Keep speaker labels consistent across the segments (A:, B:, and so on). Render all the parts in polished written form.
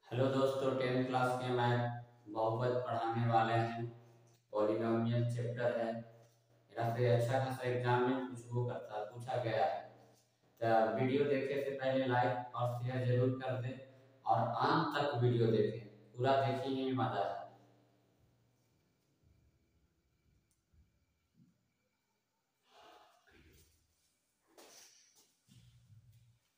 A: Hello दोस्तों, 10th class के math बहुपद पढ़ाने वाले हैं। पॉलिनोमियल चैप्टर है। मेरा से अच्छा खासा एग्जाम में पूछा गया है। तो वीडियो देखने से पहले लाइक और शेयर जरूर कर दें और अंत तक वीडियो देखें। पूरा देखने में मजा है।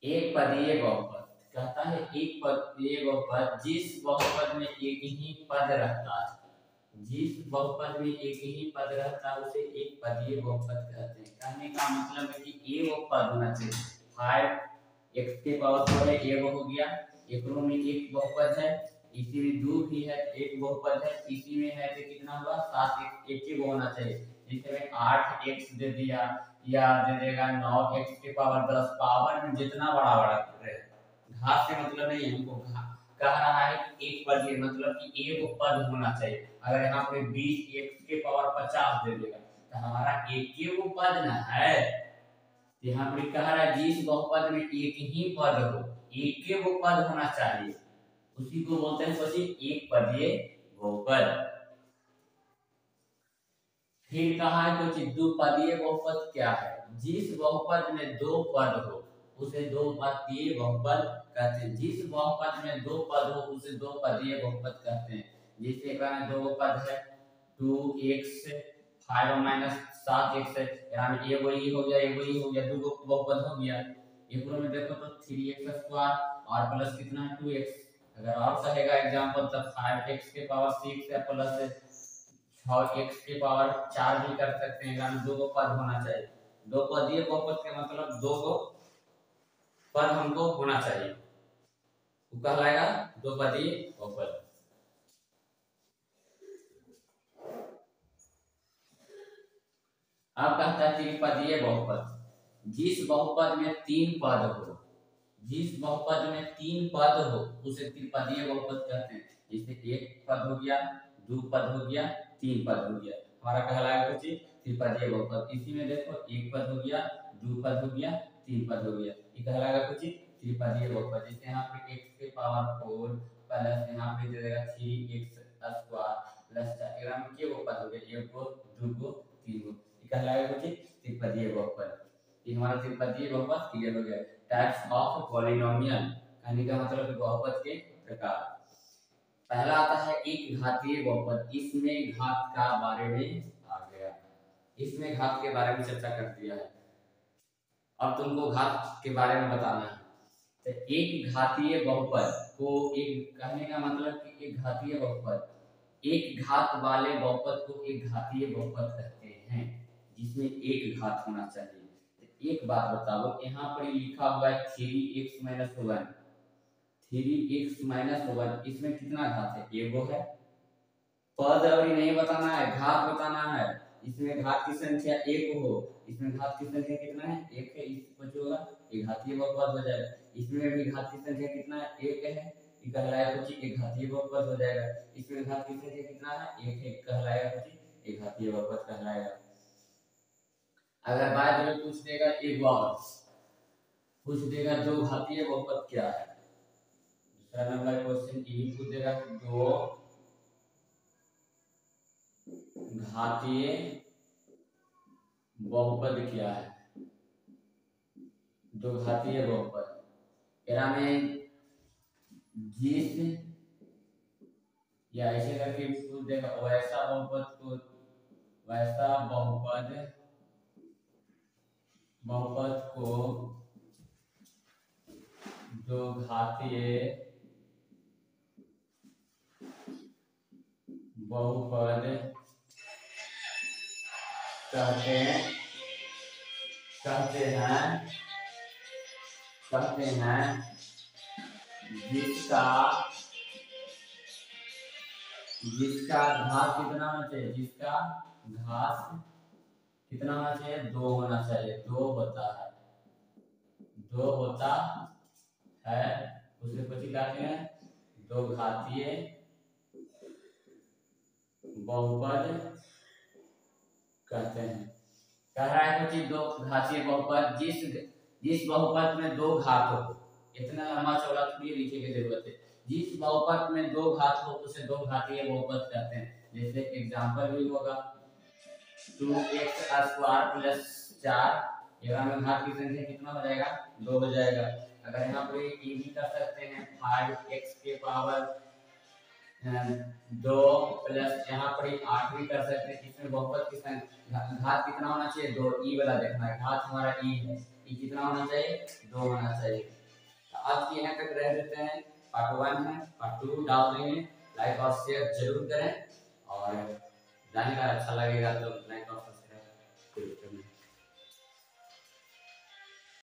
A: एक पदीय बहुपद कहता है, एक पदीय बहुपद जिस बहुपद में एक ही पद रहता है, जिस बहुपद में एक ही पद रहता है उसे एक पदीय बहुपद कहते हैं। कहने का मतलब है कि ए वो पद होना चाहिए। 5 x के पावर 4 है, हो गया। एक रो में एक बहुपद है, इसी में 2 भी है, एक बहुपद है, इसी में है तो कितना हुआ 7 एक ही होना चाहिए। जैसे में 8x दे दिया या दे देगा 9x के पावर 10। पावर में जितना बड़ा बड़ा रहे, घात से मतलब नहीं, हमको कह रहा है कि एक पद है, मतलब कि एक पद होना चाहिए। अगर यहाँ पे 20x के पावर 50 दे देगा तो हमारा एक पद ना है। यहाँ पे कह रहा है जिस बहुपद में एक ही पद हो, एक पद होना चाहिए, उसी को बोलते हैं एक पदीय बहुपद। फिर कहा है कुछ द्विपदीय बहुपद क्या है? जिस बहुपद में दो पद हो उसे दो पदीय बहुपद कहते हैं। जिस बहुपद में दो पद हो उसे दो पदीय बहुपद कहते हैं। जैसे कहना दो पद है 2x 5 माइनस 7x है, यहाँ में ये वही हो गया, ये वही हो गया, दो बहुपद हो गया। एक में देखो तो 3x स्क्वायर और प्लस कितना है 2x। अगर और कहेगा एग्जांपल तब 5x के पावर 6 है प्लस 6x के पावर 4 भी कर सकते हैं। यानी दो पद होना चाहिए। दो पदीय बहुपद के मतलब दो पद हमको होना चाहिए, वो कहलाएगा दो पदीय बहुपद। अब कहता है त्रिपदीय बहुपद, जिस बहुपद में तीन पद हो, जिस बहुपद में तीन पद हो उसे त्रिपदीय बहुपद कहते हैं। जैसे एक पद हो गया, दो पद हो गया, तीन पद हो गया, हमारा कहलाएगा कुछ त्रिपदीय बहुपद। इसी में देखो एक पद हो गया, दो पद हो गया, तीन पद हो गया, ये कहलाएगा कुछ त्रिपदीय बहुपद। जैसे यहाँ पे x के पावर 4 प्लस यहाँ पे दे देगा 3x स्क्वायर प्लस 4 में के बहुपद हो गया, एक को, दो को, तीन को, ये कहलाएगा कुछ त्रिपदीय बहुपद। ये हमारा त्रिपदीय बहुपद क्लियर हो गया। टाइप्स ऑफ पॉलिनोमियल कहने का मतलब बहुपद के प्रकार। पहला आता है एक घातीय बहुपद। इसमें घात का बारे में आ गया, इसमें घात के बारे में चर्चा कर दिया है। अब तुमको घात के बारे में बताना है। तो एक घातीय बहुपद को, एक कहने का मतलब कि एक घातीय बहुपद, एक घात वाले बहुपद को एक घातीय बहुपद कहते हैं, जिसमें एक घात होना चाहिए। तो एक बात बताओ, यहाँ पर लिखा हुआ है 3x माइनस 1, 3x माइनस 1, इसमें कितना घात है? एगो है। पद अभी नहीं बताना है, घात बताना है। इसमें घात की संख्या एक हो, इसमें घात की संख्या कितना है? एक है। इसको जो होगा ये घातीय बहुपद हो जाएगा। इसमें भी घात की संख्या कितना है? एक है, ये कहलाएगा कुछ एक घातीय बहुपद हो जाएगा। इसमें घात की संख्या कितना है? एक है, कहलाएगा कुछ एक घातीय बहुपद कहलाएगा। अगर बाद में पूछ देगा एक बार पूछ देगा दो घातीय बहुपद क्या है, दूसरा नंबर क्वेश्चन यही पूछ देगा कि दो घातीय बहुपद क्या है। दो घातीय बहुपद एरा में जिस या ऐसे करके पूछ देगा वैसा बहुपद को, वैसा बहुपद को दो घातीय बहुपद कहते हैं जिसका घात कितना होना चाहिए? जिसका घात कितना होना चाहिए? दो होना चाहिए। दो होता है उसे कुछ कहते हैं दो घातीय बहुपद कहते हैं। कह रहा है कुछ दो घातीय बहुपद, जिस बहुपद में दो घात हो। इतना लंबा चौड़ा थोड़ी लिखने की जरूरत है। जिस बहुपद में दो घात हो उसे दो घातीय बहुपद कहते हैं। जैसे एग्जांपल भी होगा 2x² प्लस 4, यहाँ में घात की संख्या कितना हो जाएगा, 2 हो जाएगा। अगर यहाँ पर ये भी कर सकते हैं 5x के पावर 2 प्लस यहाँ पर 8 भी कर सकते हैं। इसमें बहुपद की संख्या घात कितना होना चाहिए, 2, ई वाला देखना है, घात हमारा ई है, ई कितना होना चाहिए, 2 होना चाहिए। तो आज की यहाँ तक रह देते हैं, पार्ट 1 है, पार्ट 2 डाल देंगे। लाइक और शेयर जरूर करें, और जानकर अच्छा लगेगा तो